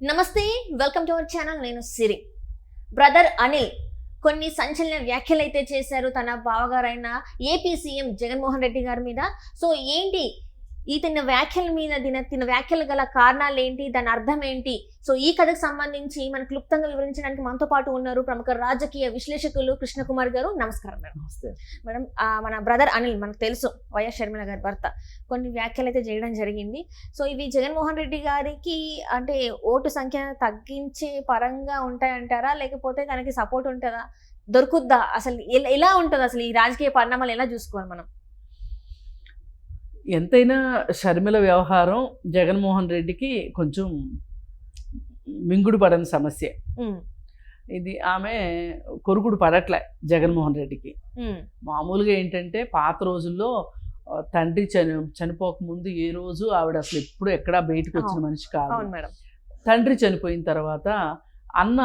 నమస్తే, welcome to our channel. నేను సిరి. Brother Anil కొన్ని సంచలన వ్యాఖ్యలు అయితే చేశారు తన బావగారైన ఏపీ సీఎం జగన్మోహన్ రెడ్డి గారి మీద. సో ఏంటి తిన వ్యాఖ్యల మీద తిన వ్యాఖ్యలు గల కారణాలు ఏంటి, దాని అర్థం ఏంటి? సో ఈ కథకు సంబంధించి మనకు క్లుప్తంగా వివరించడానికి మనతో పాటు ఉన్నారు ప్రముఖ రాజకీయ విశ్లేషకులు కృష్ణకుమార్ గారు. నమస్కారం మేడం. నమస్తే మేడం, మన బ్రదర్ అనిల్ మనకు తెలుసు, వైఎస్ షర్మిల గారి భర్త, కొన్ని వ్యాఖ్యలు అయితే చేయడం జరిగింది. సో ఇవి జగన్మోహన్ రెడ్డి గారికి అంటే ఓటు సంఖ్య తగ్గించే పరంగా ఉంటాయంటారా, లేకపోతే తనకి సపోర్ట్ ఉంటుందా, దొరుకుద్దా, అసలు ఎలా ఉంటుంది, అసలు ఈ రాజకీయ పరిణామాలు ఎలా చూసుకోవాలి మనం? ఎంతైనా షర్మిల వ్యవహారం జగన్మోహన్ రెడ్డికి కొంచెం మింగుడు పడని సమస్య. ఇది ఆమె కొరుకుడు పడట్లే జగన్మోహన్ రెడ్డికి. మామూలుగా ఏంటంటే పాత రోజుల్లో తండ్రి చనిపోకముందు ఏ రోజు ఆవిడ అసలు ఎప్పుడు ఎక్కడా బయటకు వచ్చిన మనిషి కాదు. తండ్రి చనిపోయిన తర్వాత అన్న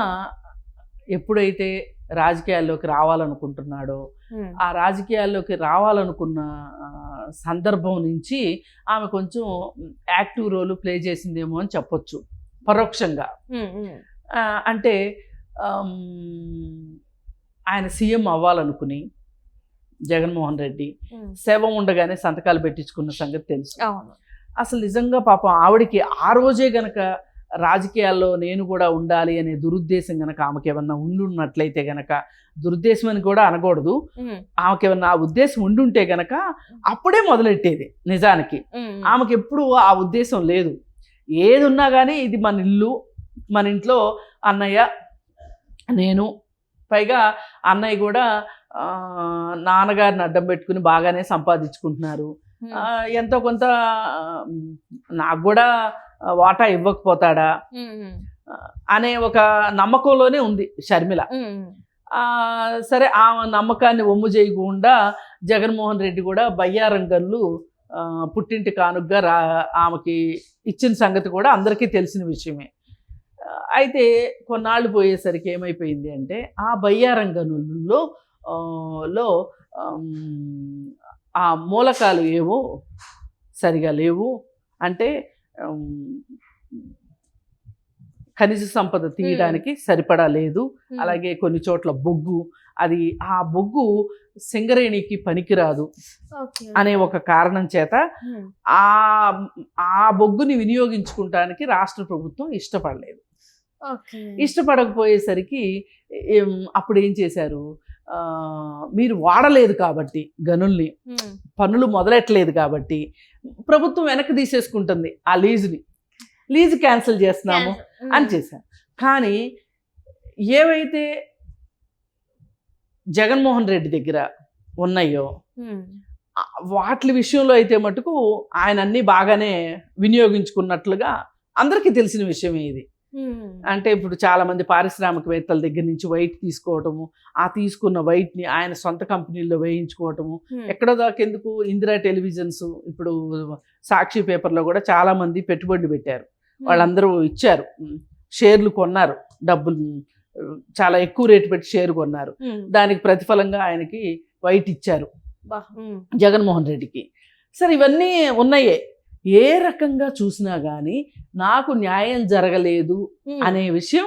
ఎప్పుడైతే రాజకీయాల్లోకి రావాలనుకుంటున్నాడో ఆ రాజకీయాల్లోకి రావాలనుకున్న సందర్భం నుంచి ఆమె కొంచెం యాక్టివ్ రోల్ ప్లే చేసిందేమో అని చెప్పొచ్చు పరోక్షంగా. అంటే ఆయన సీఎం అవ్వాలనుకుని జగన్మోహన్ రెడ్డి శవం ఉండగానే సంతకాలు పెట్టించుకున్న సంగతి తెలుసు. అసలు నిజంగా పాపం ఆవిడికి ఆ రోజే గనక రాజకీయాల్లో నేను కూడా ఉండాలి అనే దురుద్దేశం గనక ఆమెకి ఏమన్నా ఉండున్నట్లయితే గనక, దురుద్దేశం అని కూడా అనకూడదు, ఆమెకి ఏమన్నా ఆ ఉద్దేశం ఉండుంటే గనక అప్పుడే మొదలెట్టేది. నిజానికి ఆమెకి ఎప్పుడు ఆ ఉద్దేశం లేదు. ఏది ఉన్నా కానీ ఇది మన ఇల్లు, మన ఇంట్లో అన్నయ్య నేను, పైగా అన్నయ్య కూడా నాన్నగారిని అడ్డం పెట్టుకుని బాగానే సంపాదించుకుంటున్నారు, ఎంతో కొంత నాకు కూడా వాటా ఇవ్వకపోతాడా అనే ఒక నమ్మకంలోనే ఉంది షర్మిల. సరే, ఆ నమ్మకాన్ని ఒమ్ము చేయకుండా జగన్మోహన్ రెడ్డి కూడా బయ్యారంగల్లు పుట్టింటి కానుగ్గా ఆమెకి ఇచ్చిన సంగతి కూడా అందరికీ తెలిసిన విషయమే. అయితే కొన్నాళ్ళు పోయేసరికి ఏమైపోయింది అంటే ఆ బయ్యారంగనుల్లో ఆ మూలకాలు ఏవో సరిగా లేవు, అంటే ఖనిజ సంపద తీయడానికి సరిపడా లేదు. అలాగే కొన్ని చోట్ల బొగ్గు, అది ఆ బొగ్గు సింగరేణికి పనికిరాదు అనే ఒక కారణం చేత ఆ బొగ్గుని వినియోగించుకుంటానికి రాష్ట్ర ప్రభుత్వం ఇష్టపడలేదు. ఇష్టపడకపోయేసరికి అప్పుడు ఏం చేశారు, మీరు వాడలేదు కాబట్టి గనుల్ని, పన్నులు మొదలెట్టలేదు కాబట్టి ప్రభుత్వం వెనక్కి తీసేసుకుంటుంది ఆ లీజు క్యాన్సిల్ చేస్తున్నాము అని చేశారు. కానీ ఏవైతే జగన్మోహన్ రెడ్డి దగ్గర ఉన్నాయో వాటి విషయంలో అయితే మటుకు ఆయన అన్నీ బాగానే వినియోగించుకున్నట్లుగా అందరికీ తెలిసిన విషయమే ఇది. అంటే ఇప్పుడు చాలా మంది పారిశ్రామికవేత్తల దగ్గర నుంచి వైట్ తీసుకోవటము, ఆ తీసుకున్న వైట్ని ఆయన సొంత కంపెనీల్లో వేయించుకోవటము, ఎక్కడో దాకెందుకు ఇందిరా టెలివిజన్స్, ఇప్పుడు సాక్షి పేపర్లో కూడా చాలా మంది పెట్టుబడులు పెట్టారు, వాళ్ళందరూ ఇచ్చారు, షేర్లు కొన్నారు, డబ్బులు చాలా ఎక్కువ రేటు పెట్టి షేర్ కొన్నారు, దానికి ప్రతిఫలంగా ఆయనకి వైట్ ఇచ్చారు జగన్మోహన్ రెడ్డికి. సరే, ఇవన్నీ ఉన్నాయే. ఏ రకంగా చూసినా కానీ నాకు న్యాయం జరగలేదు అనే విషయం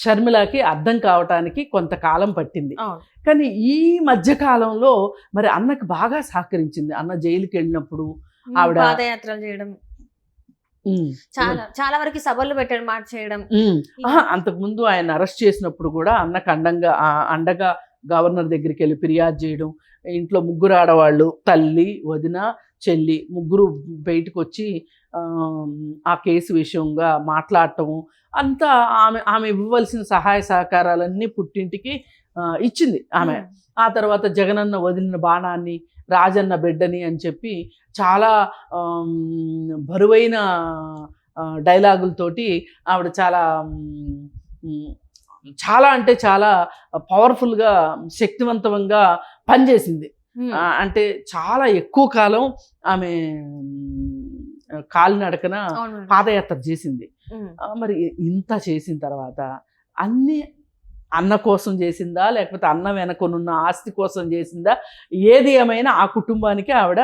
షర్మిలకి అర్థం కావటానికి కొంతకాలం పట్టింది. కానీ ఈ మధ్యకాలంలో మరి అన్నకు బాగా సహకరించింది. అన్న జైలుకి వెళ్ళినప్పుడు ఆవిడ పాదయాత్రలు చేయడం, చాలా వరకు సభలు పెట్టడం, మాట చేయడం. అంతకుముందు ఆయన అరెస్ట్ చేసినప్పుడు కూడా అన్నకు అండగా గవర్నర్ దగ్గరికి వెళ్ళి ఫిర్యాదు చేయడం, ఇంట్లో ముగ్గురు ఆడవాళ్ళు, తల్లి, వదిన, చెల్లి, ముగ్గురు బయటకు వచ్చి ఆ కేసు విషయంగా మాట్లాడటము, అంతా ఆమె ఇవ్వవలసిన సహాయ సహకారాలన్నీ పుట్టింటికి ఇచ్చింది ఆమె. ఆ తర్వాత జగనన్న వదిలిన బాణాన్ని, రాజన్న బిడ్డని అని చెప్పి చాలా బరువైన డైలాగులతోటి ఆవిడ చాలా అంటే చాలా పవర్ఫుల్గా, శక్తివంతంగా పనిచేసింది. అంటే చాలా ఎక్కువ కాలం ఆమె కాలినడకన పాదయాత్ర చేసింది. మరి ఇంత చేసిన తర్వాత అన్ని అన్న కోసం చేసిందా, లేకపోతే అన్న వెనకనున్న ఆస్తి కోసం చేసిందా, ఏది ఏమైనా ఆ కుటుంబానికి ఆవిడ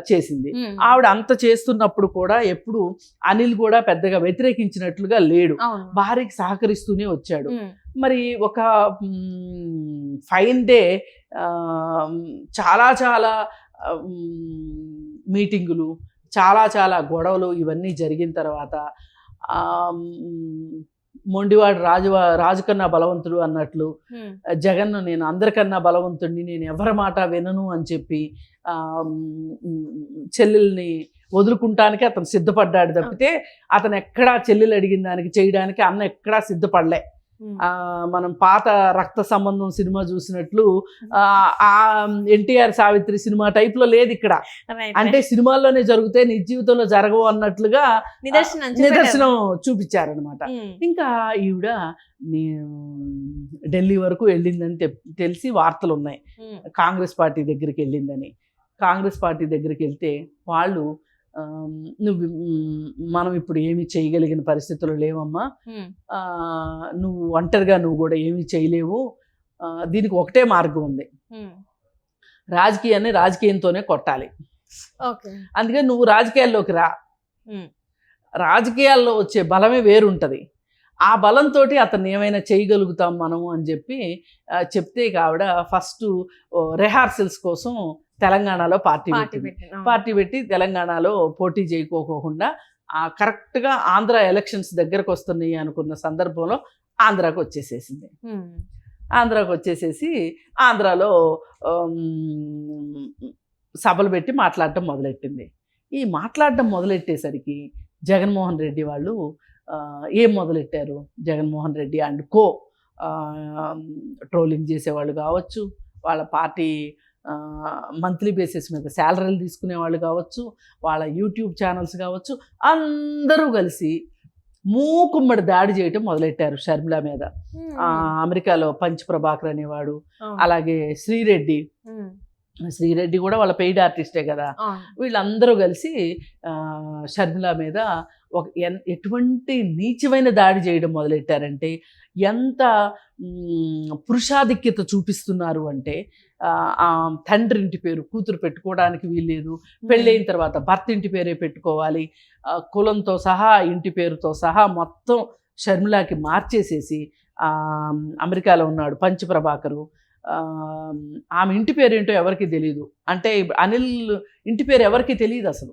చేసింది. ఆవిడ అంత చేస్తున్నప్పుడు కూడా ఎప్పుడు అనిల్ కూడా పెద్దగా వ్యతిరేకించినట్లుగా లేడు, భార్యకి సహకరిస్తూనే వచ్చాడు. మరి ఒక ఫైన్ డే చాలా చాలా మీటింగులు, చాలా చాలా గొడవలు ఇవన్నీ జరిగిన తర్వాత మొండివాడు రాజు కన్నా బలవంతుడు అన్నట్లు జగన్ నేను అందరికన్నా బలవంతుడిని, నేను ఎవరి మాట వినను అని చెప్పి చెల్లెల్ని వదులుకుంటానికి అతను సిద్ధపడ్డాడు తప్పితే అతను ఎక్కడా చెల్లెలు అడిగిన దానికి చేయడానికి అన్న ఎక్కడా సిద్ధపడలే. మనం పాత రక్త సంబంధం సినిమా చూసినట్లు ఆ ఎన్టీఆర్ సావిత్రి సినిమా టైప్ లో లేదు ఇక్కడ. అంటే సినిమాల్లోనే జరిగితే నిజ జీవితంలో జరగవు అన్నట్లుగా నిదర్శనం చూపించారనమాట. ఇంకా ఈవిడ ఢిల్లీ వరకు వెళ్ళిందని తెలిసి వార్తలు ఉన్నాయి, కాంగ్రెస్ పార్టీ దగ్గరికి వెళ్ళిందని. కాంగ్రెస్ పార్టీ దగ్గరికి వెళ్తే వాళ్ళు మనం ఇప్పుడు ఏమి చేయగలిగిన పరిస్థితులు లేవమ్మా, నువ్వు ఒంటరిగా నువ్వు కూడా ఏమీ చేయలేవు, దీనికి ఒకటే మార్గం ఉంది, రాజకీయాన్ని రాజకీయంతోనే కొట్టాలి, అందుకని నువ్వు రాజకీయాల్లోకి రా, రాజకీయాల్లో వచ్చే బలమే వేరుంటుంది, ఆ బలంతో అతన్ని ఏమైనా చేయగలుగుతాం మనము అని చెప్పి చెప్తే ఆవిడ ఫస్ట్ రిహార్సల్స్ కోసం తెలంగాణలో పార్టీ పెట్టి తెలంగాణలో పోటీ చేయకోకుండా కరెక్ట్గా ఆంధ్ర ఎలక్షన్స్ దగ్గరకు వస్తున్నాయి అనుకున్న సందర్భంలో ఆంధ్రాకు వచ్చేసేసింది. ఆంధ్రాకు వచ్చేసేసి ఆంధ్రాలో సభలు పెట్టి మాట్లాడటం మొదలెట్టింది. ఈ మాట్లాడటం మొదలెట్టేసరికి జగన్మోహన్ రెడ్డి వాళ్ళు ఏం మొదలెట్టారు, Jaganmohan Reddy and co trolling చేసేవాళ్ళు కావచ్చు, వాళ్ళ పార్టీ మంత్లీ బేసిస్ మీద శాలరీలు తీసుకునే వాళ్ళు కావచ్చు, వాళ్ళ యూట్యూబ్ ఛానల్స్ కావచ్చు, అందరూ కలిసి మూకుమ్మడి దాడి చేయటం మొదలెట్టారు షర్మిల మీద. అమెరికాలో పంచ్ ప్రభాకర్ అనేవాడు, అలాగే శ్రీరెడ్డి కూడా వాళ్ళ పెయిడ్ ఆర్టిస్టే కదా, వీళ్ళందరూ కలిసి షర్మిల మీద ఎటువంటి నీచమైన దాడి చేయడం మొదలెట్టారంటే, ఎంత పురుషాధిక్యత చూపిస్తున్నారు అంటే, తండ్రి ఇంటి పేరు కూతురు పెట్టుకోవడానికి వీల్లేదు, పెళ్ళైన తర్వాత భర్త ఇంటి పేరే పెట్టుకోవాలి, కులంతో సహా ఇంటి పేరుతో సహా మొత్తం షర్మిలాకి మార్చేసేసి, అమెరికాలో ఉన్నాడు పంచ్ ప్రభాకరు, ఆమె ఇంటి పేరు ఏంటో ఎవరికి తెలియదు, అంటే అనిల్ ఇంటి పేరు ఎవరికి తెలియదు అసలు.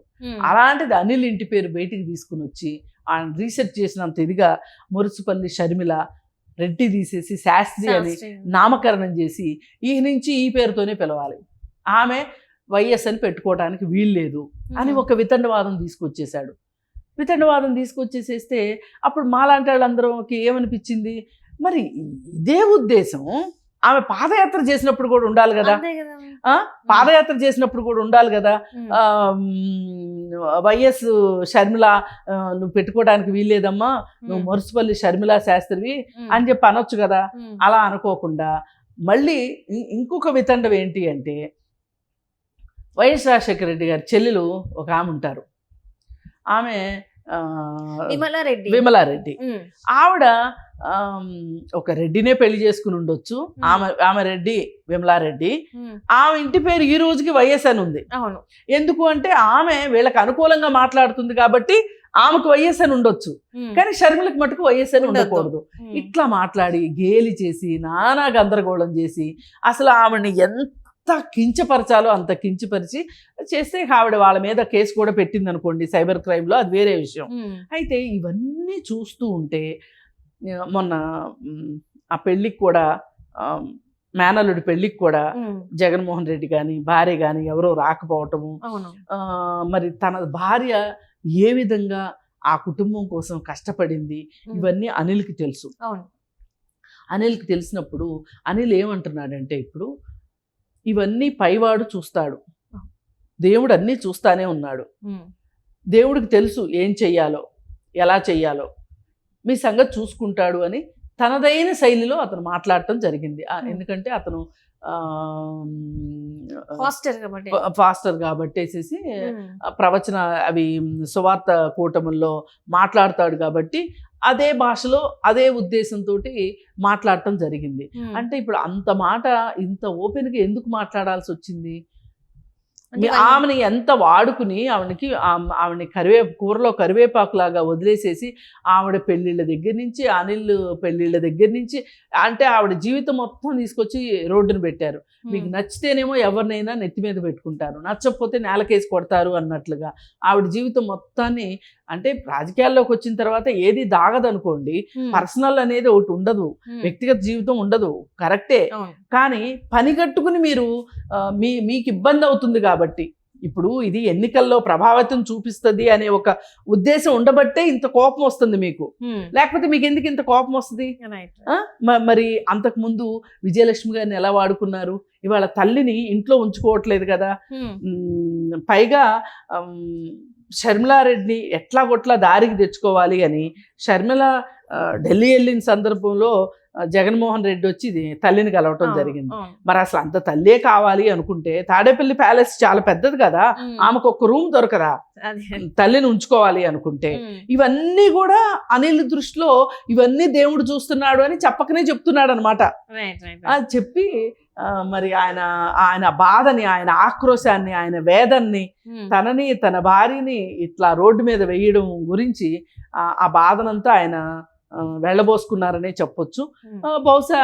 అలాంటిది అనిల్ ఇంటి పేరు బయటికి తీసుకుని వచ్చి ఆయన రీసెర్చ్ చేసినంత ఇదిగా మురుసుపల్లి షర్మిల రెడ్డి తీసేసి శాస్త్రి అని నామకరణం చేసి ఈ నుంచి ఈ పేరుతోనే పిలవాలి, ఆమె వైఎస్ అని పెట్టుకోవడానికి వీల్లేదు అని ఒక వితండవాదం తీసుకొచ్చేసాడు. వితండవాదం తీసుకొచ్చేసేస్తే అప్పుడు మాలాంటి వాళ్ళందరికి ఏమనిపించింది, మరి ఇదే ఉద్దేశం ఆమె పాదయాత్ర చేసినప్పుడు కూడా ఉండాలి కదా, పాదయాత్ర చేసినప్పుడు కూడా ఉండాలి కదా, వైఎస్ షర్మిల నువ్వు పెట్టుకోవడానికి వీల్లేదమ్మా, నువ్వు మురుసుపల్లి షర్మిల శాస్త్రివి అని చెప్పి అనొచ్చు కదా. అలా అనుకోకుండా మళ్ళీ ఇంకొక వితండం ఏంటి అంటే, వైఎస్ రాజశేఖర రెడ్డి గారి చెల్లెలు ఒక ఆమె ఉంటారు, ఆమె విమలారెడ్డి. ఆవిడ ఒక రెడ్డినే పెళ్లి చేసుకుని ఉండొచ్చు, ఆమె రెడ్డి విమలారెడ్డి, ఆమె ఇంటి పేరు ఈ రోజుకి వైఎస్ అని ఉంది. ఎందుకు అంటే ఆమె వీళ్ళకి అనుకూలంగా మాట్లాడుతుంది కాబట్టి ఆమెకు వైఎస్ అని ఉండొచ్చు, కానీ షర్మిలకు మటుకు వైఎస్ అని ఉండకూడదు. ఇట్లా మాట్లాడి గేలి చేసి నానా గందరగోళం చేసి అసలు ఆమెని ఎంత కించపరచాలో అంత కించపరిచి చేస్తే ఆవిడ వాళ్ళ మీద కేసు కూడా పెట్టింది అనుకోండి సైబర్ క్రైమ్లో, అది వేరే విషయం. అయితే ఇవన్నీ చూస్తూ ఉంటే మొన్న ఆ పెళ్ళికి కూడా మేనల్లుడి పెళ్ళికి కూడా జగన్మోహన్ రెడ్డి కానీ భార్య కానీ ఎవరో రాకపోవటము, మరి తన భార్య ఏ విధంగా ఆ కుటుంబం కోసం కష్టపడింది ఇవన్నీ అనిల్కి తెలుసు. అనిల్కి తెలిసినప్పుడు అనిల్ ఏమంటున్నాడంటే, ఇప్పుడు ఇవన్నీ పైవాడు చూస్తాడు, దేవుడు అన్నీ చూస్తానే ఉన్నాడు, దేవుడికి తెలుసు ఏం చెయ్యాలో ఎలా చెయ్యాలో, మీ సంగతి చూసుకుంటాడు అని తనదైన శైలిలో అతను మాట్లాడటం జరిగింది. ఎందుకంటే అతను ఫాస్టర్ కాబట్టేసేసి ప్రవచన అవి సువార్త కూటముల్లో మాట్లాడతాడు కాబట్టి అదే భాషలో అదే ఉద్దేశంతో మాట్లాడటం జరిగింది. అంటే ఇప్పుడు అంత మాట ఇంత ఓపెన్గా ఎందుకు మాట్లాడాల్సి వచ్చింది? ఆమెని ఎంత వాడుకుని ఆవిడని కూరలో కరివేపాకు లాగా వదిలేసేసి ఆవిడ పెళ్ళిళ్ళ దగ్గర నుంచి అనిల్ పెళ్ళిళ్ళ దగ్గర నుంచి అంటే ఆవిడ జీవితం మొత్తం తీసుకొచ్చి రోడ్డును పెట్టారు. మీకు నచ్చితేనేమో ఎవరినైనా నెత్తి మీద పెట్టుకుంటారు, నచ్చకపోతే నేలకేసి కొడతారు అన్నట్లుగా ఆవిడ జీవితం మొత్తాన్ని అంటే రాజకీయాల్లోకి వచ్చిన తర్వాత ఏది దాగదనుకోండి, పర్సనల్ అనేది ఒకటి ఉండదు, వ్యక్తిగత జీవితం ఉండదు, కరెక్టే. కానీ పని కట్టుకుని మీరు మీకు ఇబ్బంది అవుతుంది కాబట్టి ఇప్పుడు ఇది ఎన్నికల్లో ప్రభావితం చూపిస్తుంది అనే ఒక ఉద్దేశం ఉండబట్టే ఇంత కోపం వస్తుంది మీకు. లేకపోతే మీకు ఎందుకు ఇంత కోపం వస్తుంది? మరి అంతకుముందు విజయలక్ష్మి గారిని ఎలా వాడుకున్నారు, ఇవాళ తల్లిని ఇంట్లో ఉంచుకోవట్లేదు కదా. పైగా షర్మిలారెడ్డిని ఎట్లా కొట్లా దారికి తెచ్చుకోవాలి అని షర్మిల ఢిల్లీ వెళ్ళిన సందర్భంలో జగన్మోహన్ రెడ్డి వచ్చి తల్లిని కలవటం జరిగింది. మరి అసలు అంత తల్లే కావాలి అనుకుంటే తాడేపల్లి ప్యాలెస్ చాలా పెద్దది కదా, ఆమెకు ఒక రూమ్ దొరకదా తల్లిని ఉంచుకోవాలి అనుకుంటే? ఇవన్నీ కూడా అనిల్ దృష్టిలో ఇవన్నీ దేవుడు చూస్తున్నాడు అని చెప్పకనే చెప్తున్నాడు అనమాట. అది చెప్పి మరి ఆయన బాధని, ఆయన ఆక్రోశాన్ని, ఆయన వేదన్ని, తనని తన భార్యని ఇట్లా రోడ్డు మీద వేయడం గురించి ఆ బాధనంతా ఆయన వెళ్ళబోసుకున్నారనే చెప్పొచ్చు. బహుశా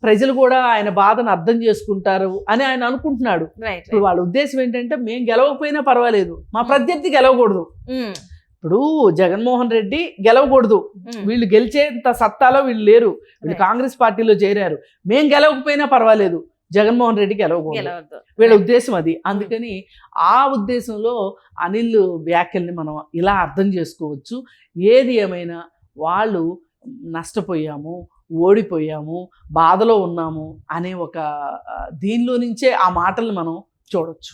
ప్రజలు కూడా ఆయన బాధను అర్థం చేసుకుంటారు అని ఆయన అనుకుంటున్నాడు. ఇప్పుడు వాళ్ళ ఉద్దేశం ఏంటంటే మేము గెలవకపోయినా పర్వాలేదు, మా ప్రత్యర్థి గెలవకూడదు. ఇప్పుడు జగన్మోహన్ రెడ్డి గెలవకూడదు, వీళ్ళు గెలిచేంత సత్తాలో వీళ్ళు లేరు, వీళ్ళు కాంగ్రెస్ పార్టీలో చేరారు, మేం గెలవకపోయినా పర్వాలేదు, జగన్మోహన్ రెడ్డి గెలవకూడదు, వీళ్ళ ఉద్దేశం అది. అందుకని ఆ ఉద్దేశంలో అనిల్ వ్యాఖ్యల్ని మనం ఇలా అర్థం చేసుకోవచ్చు. ఏది ఏమైనా వాళ్ళు నష్టపోయాము, ఓడిపోయాము, బాధలో ఉన్నాము అనే ఒక దీనిలో నుంచే ఆ మాటలు మనం చూడొచ్చు.